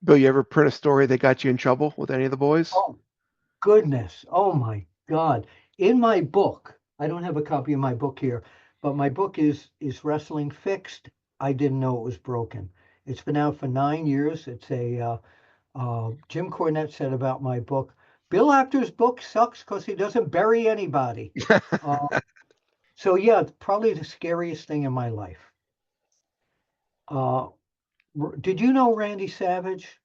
Bill, you ever print a story that got you in trouble with any of the boys? Oh, goodness. Oh my God. In my book, I don't have a copy of my book here, but my book is Wrestling Fixed. I didn't know it was broken. It's been out for 9 years. It's a Jim Cornette said about my book, Bill Apter's book sucks because he doesn't bury anybody. Uh, so yeah, probably the scariest thing in my life. Uh, did you know Randy Savage?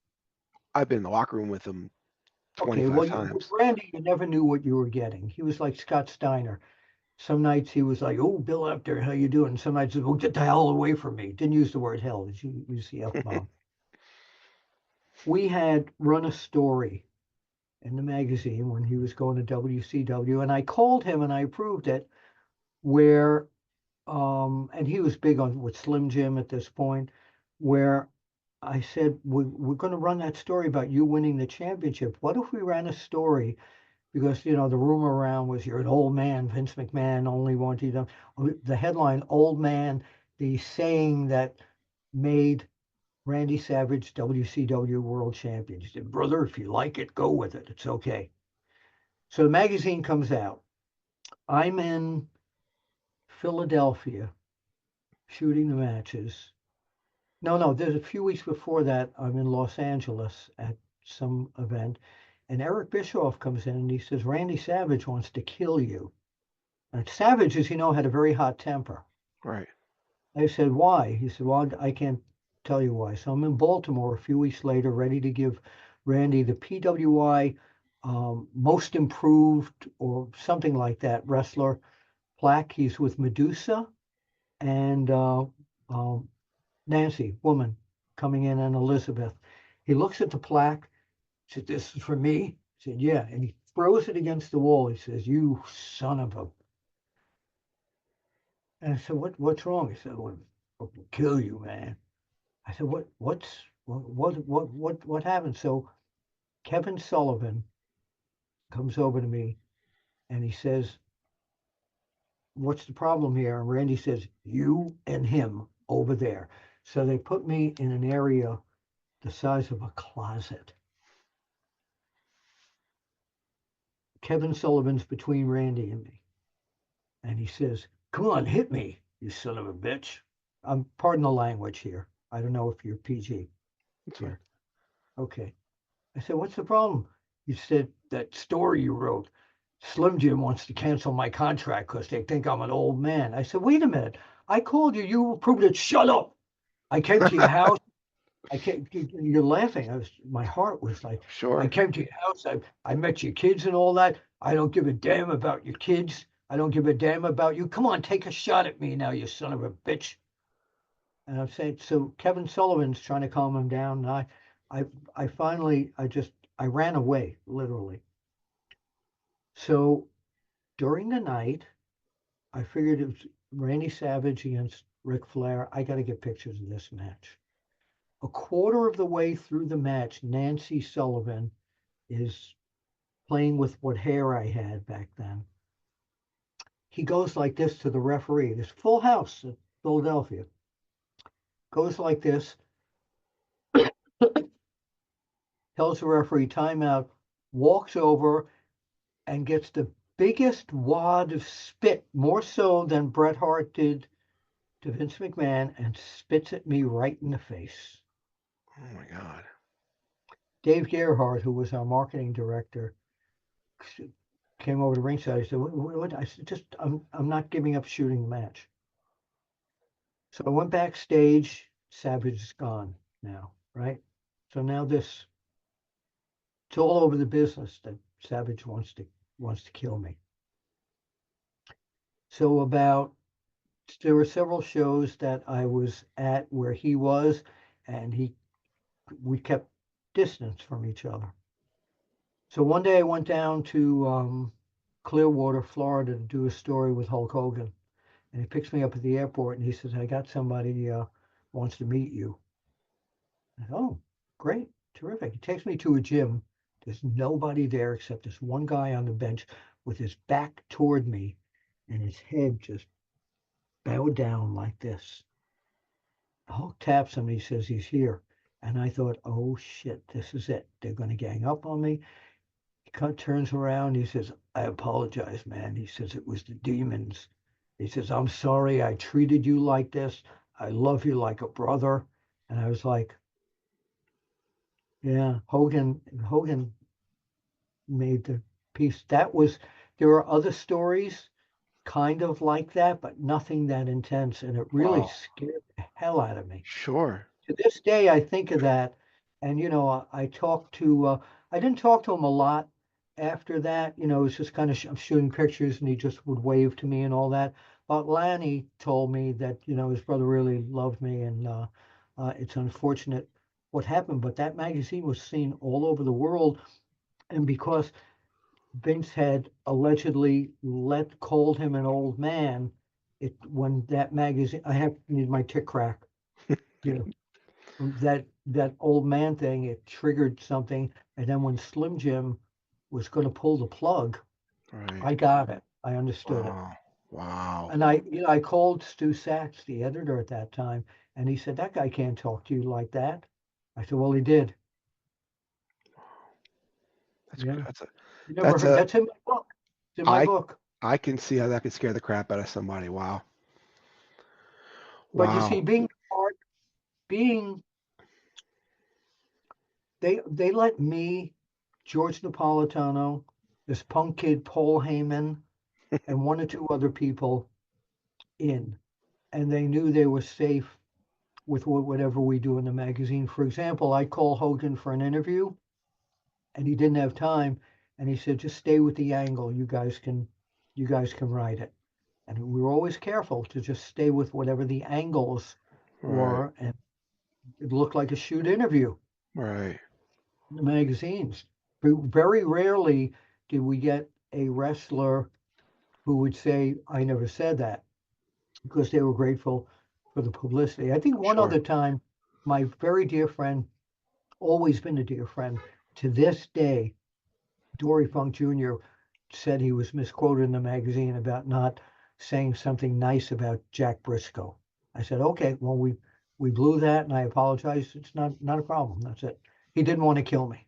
I've been in the locker room with him Okay, well, 25 with times. Randy, you never knew what you were getting. He was like Scott Steiner. Some nights he was like, "Oh, Bill Apter, how you doing?" Some nights, "Oh, get the hell away from me." Didn't use the word hell. He used the F bomb. We had run a story in the magazine when he was going to WCW, and I called him and I approved it. Where, and he was big on with Slim Jim at this point, where I said, we're going to run that story about you winning the championship. What if we ran a story because the rumor around was you're an old man. Vince McMahon only wanted you to. The headline, "Old Man," the saying that made Randy Savage WCW World Champion. He said, "Brother, if you like it, go with it. It's okay." So the magazine comes out. I'm in Philadelphia shooting the matches. No, no, there's a few weeks before that. I'm in Los Angeles at some event, and Eric Bischoff comes in and he says, "Randy Savage wants to kill you." And Savage, as you know, had a very hot temper. Right. I said, "Why?" He said, "Well, I can't tell you why." So I'm in Baltimore a few weeks later, ready to give Randy the PWI Most Improved or something like that wrestler plaque. He's with Medusa and um, Nancy, woman, coming in, and Elizabeth. He looks at the plaque, said, "This is for me." I said, "Yeah." And he throws it against the wall. He says, "You son of a..." And I said, "What's wrong?" He said, "Well, will kill you, man." I said, what happened?" So Kevin Sullivan comes over to me and he says, "What's the problem here?" And Randy says, "You and him over there." So they put me in an area the size of a closet. Kevin Sullivan's between Randy and me. And he says, "Come on, hit me, you son of a bitch." Pardon the language here. I don't know if you're PG That's fine. here. Okay. I said, "What's the problem?" He said, "That story you wrote, Slim Jim wants to cancel my contract because they think I'm an old man." I said, "Wait a minute. I called you. You approved it. Shut up. I came to your house. I came, you're laughing." My heart was like, "I Sure. came to your house. I met your kids and all that. I don't give a damn about your kids. I don't give a damn about you. Come on, take a shot at me now, you son of a bitch." And I'm saying, so Kevin Sullivan's trying to calm him down. And I, I finally, I ran away, literally. So during the night, I figured it was Randy Savage against Ric Flair. I got to get pictures of this match. A quarter of the way through the match, Nancy Sullivan is playing with what hair I had back then. He goes like this to the referee. This full house in Philadelphia goes like this, tells the referee timeout, walks over and gets the biggest wad of spit, more so than Bret Hart did to Vince McMahon, and spits at me right in the face. Oh my God. Dave Gerhardt, who was our marketing director, came over to ringside. I said, "What?" I said, "Just, I'm not giving up shooting the match." So I went backstage. Savage is gone now, right? So now it's all over the business that Savage wants to kill me. So there were several shows that I was at where he was, and we kept distance from each other. So one day I went down to Clearwater, Florida, to do a story with Hulk Hogan, and he picks me up at the airport and he says, "I got somebody wants to meet you." I said, "Oh, great, terrific." He takes me to a gym. There's nobody there except this one guy on the bench with his back toward me and his head just bowed down like this. Hulk taps him and he says he's here. And I thought, oh shit, this is it. They're going to gang up on me. Turns around. He says, I apologize, man. He says, it was the demons. He says, I'm sorry I treated you like this. I love you like a brother. And I was like, yeah, Hogan made the piece. There are other stories kind of like that, but nothing that intense. And it really Wow. scared the hell out of me. Sure. To this day, I think of that. And, I talked I didn't talk to him a lot after that. It was just kind of, I'm shooting pictures and he just would wave to me and all that. But Lanny told me that, his brother really loved me and it's unfortunate what happened. But that magazine was seen all over the world. And because Vince had allegedly called him an old man, when that magazine, need my tick crack, you know, that old man thing, it triggered something. And then when Slim Jim was going to pull the plug, Right. I got it. I understood it. Wow. Wow. And I called Stu Sachs, the editor at that time, and he said, that guy can't talk to you like that. I said, well, he did. That's Yeah. that's a You never that's heard, a that's in my book. It's in my I book. I can see how that could scare the crap out of somebody. Wow. But you see, Wow. being, they let me, George Napolitano, this punk kid, Paul Heyman, and one or two other people in, and they knew they were safe with whatever we do in the magazine. For example, I call Hogan for an interview, and he didn't have time, and he said, "Just stay with the angle. You guys can write it." And we were always careful to just stay with whatever the angles Right. were, and it looked like a shoot interview Right. in the magazines. But very rarely did we get a wrestler who would say, "I never said that," because they were grateful for the publicity. I think one Sure. other time, my very dear friend, always been a dear friend, to this day, Dory Funk Jr. said he was misquoted in the magazine about not saying something nice about Jack Briscoe. I said, okay, well, we blew that and I apologize. It's not a problem. That's it. He didn't want to kill me.